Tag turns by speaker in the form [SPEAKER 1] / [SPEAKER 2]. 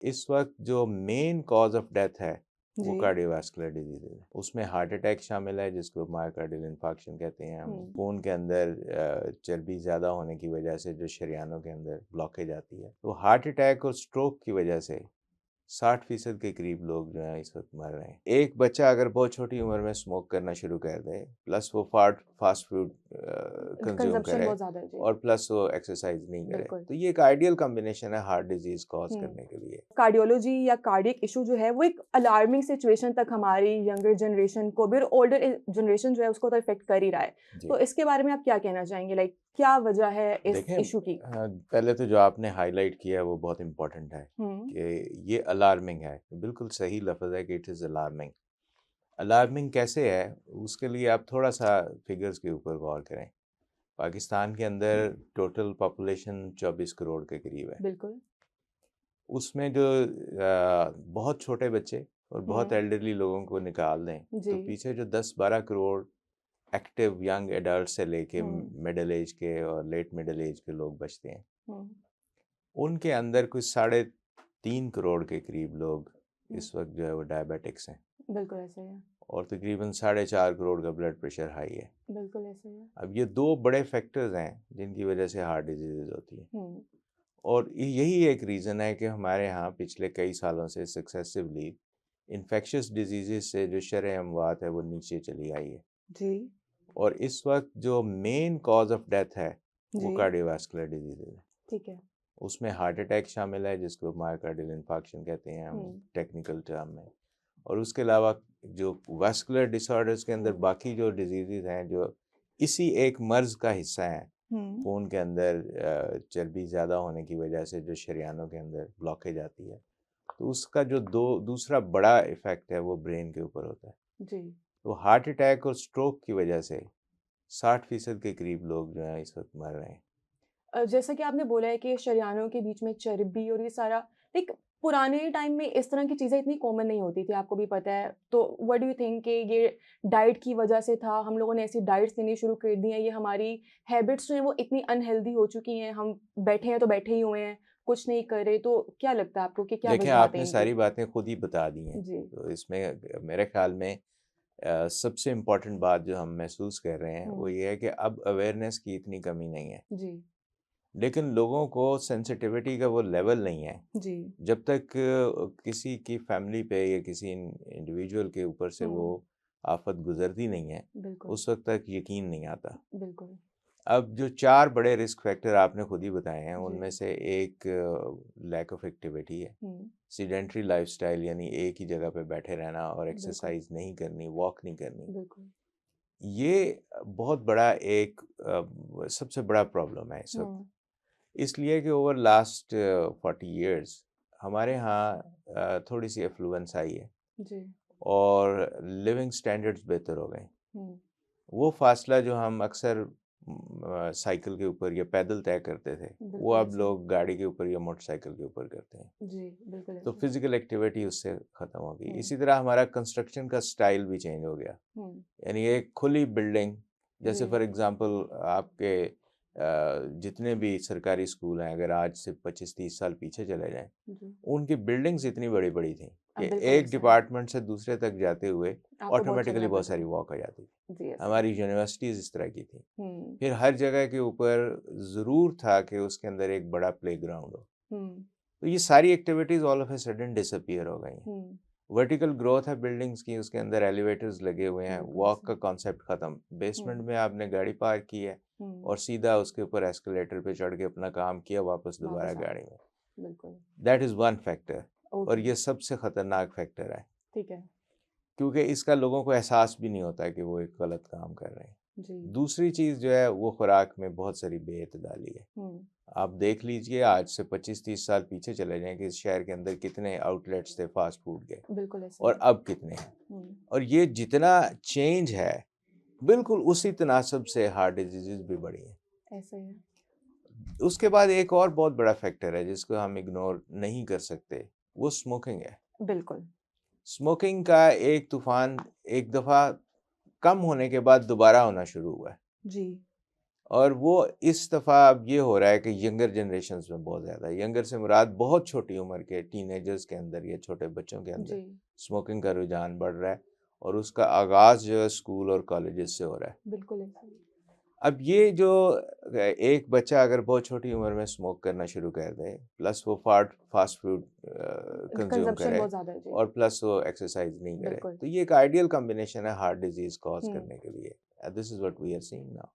[SPEAKER 1] इस वक्त जो मेन कॉज ऑफ डेथ है वो
[SPEAKER 2] जी।
[SPEAKER 1] कार्डियोवास्कुलर डिजीज है। उसमें हार्ट अटैक शामिल है जिसको मायोकार्डियल इंफार्क्शन कहते हैं हम। खून के अंदर चर्बी ज़्यादा होने की वजह से जो शरीयानों के अंदर ब्लॉकेज आती है, तो हार्ट अटैक और स्ट्रोक की वजह से 60% के करीब लोग जो हैं इस वक्त मर रहे हैं। एक बच्चा अगर बहुत छोटी उम्र में स्मोक करना शुरू कर दे, प्लस वो फास्ट फूड कंज्यूम
[SPEAKER 2] कंजम्पशन
[SPEAKER 1] करे
[SPEAKER 2] बहुत ज़्यादा है, जी।
[SPEAKER 1] और प्लस वो एक्सरसाइज नहीं करे,
[SPEAKER 2] बिल्कुल।
[SPEAKER 1] तो ये एक आइडियल कॉम्बिनेशन है हार्ट डिजीज कॉज
[SPEAKER 2] हुँ।
[SPEAKER 1] करने के लिए।
[SPEAKER 2] कार्डियोलॉजी या कार्डियक इश्यू जो है वो एक अलार्मिंग सिचुएशन तक हमारी यंगर जनरेशन को भी और ओल्डर जनरेशन जो है उसको तो इफ़ेक्ट कर ही रहा है।
[SPEAKER 1] जी
[SPEAKER 2] तो इसके बारे में आप क्या कहना चाहेंगे? लाइक क्या वजह है इस
[SPEAKER 1] देखें,
[SPEAKER 2] इश्यू की?
[SPEAKER 1] पहले तो जो आपने हाईलाइट किया है वो बहुत इम्पोर्टेंट है
[SPEAKER 2] हुँ।
[SPEAKER 1] कि ये अलार्मिंग है। बिल्कुल सही लफ्ज़ है कि इट इज़ अलार्मिंग। अलार्मिंग कैसे है, उसके लिए आप थोड़ा सा फिगर्स के ऊपर गौर करें। पाकिस्तान के अंदर टोटल पॉपुलेशन 24 करोड़ के करीब है।
[SPEAKER 2] बिल्कुल।
[SPEAKER 1] उसमें जो बहुत छोटे बच्चे और बहुत
[SPEAKER 2] हुँ।
[SPEAKER 1] एल्डरली लोगों को निकाल दें,
[SPEAKER 2] जी।
[SPEAKER 1] तो पीछे जो 10-12 करोड़ एक्टिव यंग एडल्ट से लेके
[SPEAKER 2] हुँ।
[SPEAKER 1] मिडिल एज के और लेट मिडिल एज के लोग बचते हैं।
[SPEAKER 2] हुँ।
[SPEAKER 1] उनके अंदर कुछ 3.5 करोड़ के करीब लोग
[SPEAKER 2] हुँ।
[SPEAKER 1] इस वक्त जो है वो डायबिटिक्स हैं,
[SPEAKER 2] बिल्कुल ऐसा ही है।
[SPEAKER 1] और तकरीबन 4.5 करोड़ का ब्लड प्रेशर हाई है।
[SPEAKER 2] बिल्कुल ऐसा ही है।
[SPEAKER 1] अब ये दो बड़े फैक्टर्स हैं जिनकी वजह से हार्ट डिजीज़ होती है।
[SPEAKER 2] हुँ।
[SPEAKER 1] और यही एक रीज़न है कि हमारे यहाँ पिछले कई सालों से सक्सेसिवली इन्फेक्शियस डिजीज़ से जो शरह अमवात है वो नीचे चली आई है।
[SPEAKER 2] जी।
[SPEAKER 1] और इस वक्त जो मेन कॉज ऑफ डेथ है वो
[SPEAKER 2] जी।
[SPEAKER 1] कार्डियोवास्कुलर डिजीज़ है।
[SPEAKER 2] ठीक है।
[SPEAKER 1] उसमें हार्ट अटैक शामिल है जिसको मायोकार्डियल इंफार्क्शन कहते हैं हम
[SPEAKER 2] हुँ।
[SPEAKER 1] टेक्निकल टर्म में। और उसके अलावा जो वास्कुलर डिसऑर्डर्स के अंदर
[SPEAKER 2] हुँ।
[SPEAKER 1] बाकी जो डिजीज़ हैं जो इसी एक मर्ज़ का हिस्सा हैं।
[SPEAKER 2] हुँ।
[SPEAKER 1] खून के अंदर चर्बी ज़्यादा होने की वजह से जो शरीयानों के अंदर ब्लॉकेज आती है, तो उसका जो दूसरा बड़ा इफ़ेक्ट है वो ब्रेन के ऊपर होता है।
[SPEAKER 2] जी।
[SPEAKER 1] तो हार्ट अटैक और स्ट्रोक की वजह से 60% के करीब लोग जो हैं इस वक्त मर रहे हैं।
[SPEAKER 2] जैसा कि आपने बोला है कि शरेयानों के बीच में चर्बी और ये सारा लाइक पुराने टाइम में इस तरह की चीज़ें इतनी कॉमन नहीं होती थी, आपको भी पता है। तो व्हाट डू यू थिंक कि ये डाइट की वजह से था? हम लोगों ने ऐसी डाइट्स लेनी शुरू कर दी हैं, ये हमारी हैबिट्स जो हैं वो इतनी अनहेल्दी हो चुकी हैं, हम बैठे हैं तो बैठे ही हुए हैं, कुछ नहीं कर रहे। तो क्या लगता है आपको कि क्या
[SPEAKER 1] देखें,
[SPEAKER 2] वजूहत है
[SPEAKER 1] आपने
[SPEAKER 2] इनकी?
[SPEAKER 1] सारी बातें खुद ही बता दी हैं,
[SPEAKER 2] जी।
[SPEAKER 1] तो इसमें मेरे ख़्याल में सबसे इम्पोर्टेंट बात जो हम महसूस कर रहे हैं वो
[SPEAKER 2] हुँ।
[SPEAKER 1] ये है कि अब अवेयरनेस की इतनी कमी नहीं है,
[SPEAKER 2] जी।
[SPEAKER 1] लेकिन लोगों को सेंसिटिविटी का वो लेवल नहीं है।
[SPEAKER 2] जी।
[SPEAKER 1] जब तक किसी की फैमिली पे या किसी इंडिविजुअल के ऊपर से वो
[SPEAKER 2] हुँ।
[SPEAKER 1] आफत गुजरती नहीं है,
[SPEAKER 2] बिल्कुल।
[SPEAKER 1] उस वक्त तक यकीन नहीं आता।
[SPEAKER 2] बिल्कुल।
[SPEAKER 1] अब जो 4 बड़े रिस्क फैक्टर आपने खुद ही बताए हैं,
[SPEAKER 2] जी।
[SPEAKER 1] उनमें से एक लैक ऑफ एक्टिविटी है।
[SPEAKER 2] हुँ।
[SPEAKER 1] सीडेंटरी लाइफ़स्टाइल यानी एक ही जगह पे बैठे रहना और
[SPEAKER 2] बिल्कुल।
[SPEAKER 1] एक्सरसाइज नहीं करनी, वॉक नहीं करनी।
[SPEAKER 2] बिल्कुल।
[SPEAKER 1] ये बहुत बड़ा एक सबसे बड़ा प्रॉब्लम है इस वक्त।
[SPEAKER 2] हुँ।
[SPEAKER 1] इसलिए कि ओवर लास्ट 40 इयर्स हमारे यहाँ थोड़ी सी एफ्लुएंस आई है
[SPEAKER 2] जी।
[SPEAKER 1] और लिविंग स्टैंडर्ड्स बेहतर हो गए।
[SPEAKER 2] हुँ।
[SPEAKER 1] वो फासला जो हम अक्सर साइकिल के ऊपर या पैदल तय करते थे, वो
[SPEAKER 2] बिल्कुल
[SPEAKER 1] अब
[SPEAKER 2] ऐसा ही है।
[SPEAKER 1] लोग गाड़ी के ऊपर या मोटरसाइकिल के ऊपर करते हैं।
[SPEAKER 2] जी, बिल्कुल
[SPEAKER 1] तो
[SPEAKER 2] ऐसा ही है।
[SPEAKER 1] फिजिकल एक्टिविटी उससे ख़त्म हो गई।
[SPEAKER 2] हुँ।
[SPEAKER 1] इसी तरह हमारा कंस्ट्रक्शन का स्टाइल भी चेंज हो गया।
[SPEAKER 2] हुँ।
[SPEAKER 1] यानी एक खुली बिल्डिंग,
[SPEAKER 2] जी।
[SPEAKER 1] जैसे फॉर एग्जांपल आपके जितने भी सरकारी स्कूल हैं, अगर आज से 25-30 साल पीछे चले जाएं,
[SPEAKER 2] जी।
[SPEAKER 1] उनकी बिल्डिंग्स इतनी बड़ी बड़ी थी कि
[SPEAKER 2] बिल्कुल
[SPEAKER 1] एक
[SPEAKER 2] ऐसा है।
[SPEAKER 1] डिपार्टमेंट से दूसरे तक जाते हुए
[SPEAKER 2] आपको बहुत चल
[SPEAKER 1] ऑटोमेटिकली
[SPEAKER 2] जाता
[SPEAKER 1] बहुत
[SPEAKER 2] था।
[SPEAKER 1] सारी वॉक हो जाती थी।
[SPEAKER 2] जी, ऐसा है।
[SPEAKER 1] हमारी यूनिवर्सिटीज़ इस तरह की थी।
[SPEAKER 2] हुँ।
[SPEAKER 1] फिर हर जगह के ऊपर ज़रूर था कि उसके अंदर एक बड़ा प्लेग्राउंड हो।
[SPEAKER 2] हुँ।
[SPEAKER 1] तो ये सारी activities all of a sudden disappear हो गई हैं।
[SPEAKER 2] हुँ।
[SPEAKER 1] वर्टिकल ग्रोथ है बिल्डिंग्स की, उसके अंदर एलिवेटर्स लगे हुए हैं,
[SPEAKER 2] बिल्कुल
[SPEAKER 1] वॉक
[SPEAKER 2] ऐसा
[SPEAKER 1] का
[SPEAKER 2] है।
[SPEAKER 1] कॉन्सेप्ट ख़त्म। बेसमेंट
[SPEAKER 2] हुँ।
[SPEAKER 1] में आपने गाड़ी पार्क की है
[SPEAKER 2] हुँ।
[SPEAKER 1] और सीधा उसके ऊपर एस्केलेटर पे चढ़ के अपना काम किया, वापस दोबारा
[SPEAKER 2] वापस आ
[SPEAKER 1] गाड़ी
[SPEAKER 2] गए।
[SPEAKER 1] में।
[SPEAKER 2] बिल्कुल।
[SPEAKER 1] That is one factor. और
[SPEAKER 2] ओके।
[SPEAKER 1] ये सबसे ख़तरनाक फैक्टर है,
[SPEAKER 2] ठीक है।
[SPEAKER 1] क्योंकि इसका लोगों को एहसास भी नहीं होता है कि वो एक गलत काम कर रहे हैं।
[SPEAKER 2] जी।
[SPEAKER 1] दूसरी चीज़ जो है वो खुराक में बहुत सारी बेइतदाली है।
[SPEAKER 2] हुँ।
[SPEAKER 1] आप देख लीजिए, आज से 25-30 साल पीछे चले जाएँ कि इस शहर के अंदर कितने आउटलेट्स थे फास्ट फूड के,
[SPEAKER 2] बिल्कुल ऐसा
[SPEAKER 1] और
[SPEAKER 2] है।
[SPEAKER 1] अब कितने हैं।
[SPEAKER 2] हुँ।
[SPEAKER 1] और ये जितना चेंज है, बिल्कुल उसी तनासब से हार्ट डिजीज़ भी बढ़ी हैं।
[SPEAKER 2] ऐसा ही है।
[SPEAKER 1] उसके बाद एक और बहुत बड़ा फैक्टर है जिसको हम इग्नोर नहीं कर सकते, वो स्मोकिंग है।
[SPEAKER 2] बिल्कुल।
[SPEAKER 1] स्मोकिंग का एक तूफ़ान एक दफ़ा कम होने के बाद दोबारा होना शुरू हुआ है।
[SPEAKER 2] जी।
[SPEAKER 1] और वो इस दफ़ा अब ये हो रहा है कि यंगर जनरेशन्स में बहुत ज़्यादा, यंगर से मुराद बहुत छोटी उम्र के टीनेजर्स के अंदर या छोटे बच्चों के अंदर
[SPEAKER 2] जी,
[SPEAKER 1] स्मोकिंग का रुझान बढ़ रहा है, और उसका आगाज़ जो है स्कूल और कॉलेजेस से हो रहा है।
[SPEAKER 2] बिल्कुल ऐसा ही।
[SPEAKER 1] अब ये जो एक बच्चा अगर बहुत छोटी उम्र में स्मोक करना शुरू कर दे, प्लस वो फास्ट फूड कंज्यूम
[SPEAKER 2] कंज़म्पशन
[SPEAKER 1] करे,
[SPEAKER 2] बहुत ज़्यादा है, जी,
[SPEAKER 1] और प्लस वो एक्सरसाइज नहीं करे,
[SPEAKER 2] बिल्कुल।
[SPEAKER 1] तो ये एक आइडियल कॉम्बिनेशन है हार्ट डिजीज कॉज
[SPEAKER 2] हुँ।
[SPEAKER 1] करने के लिए। This is what we are seeing now.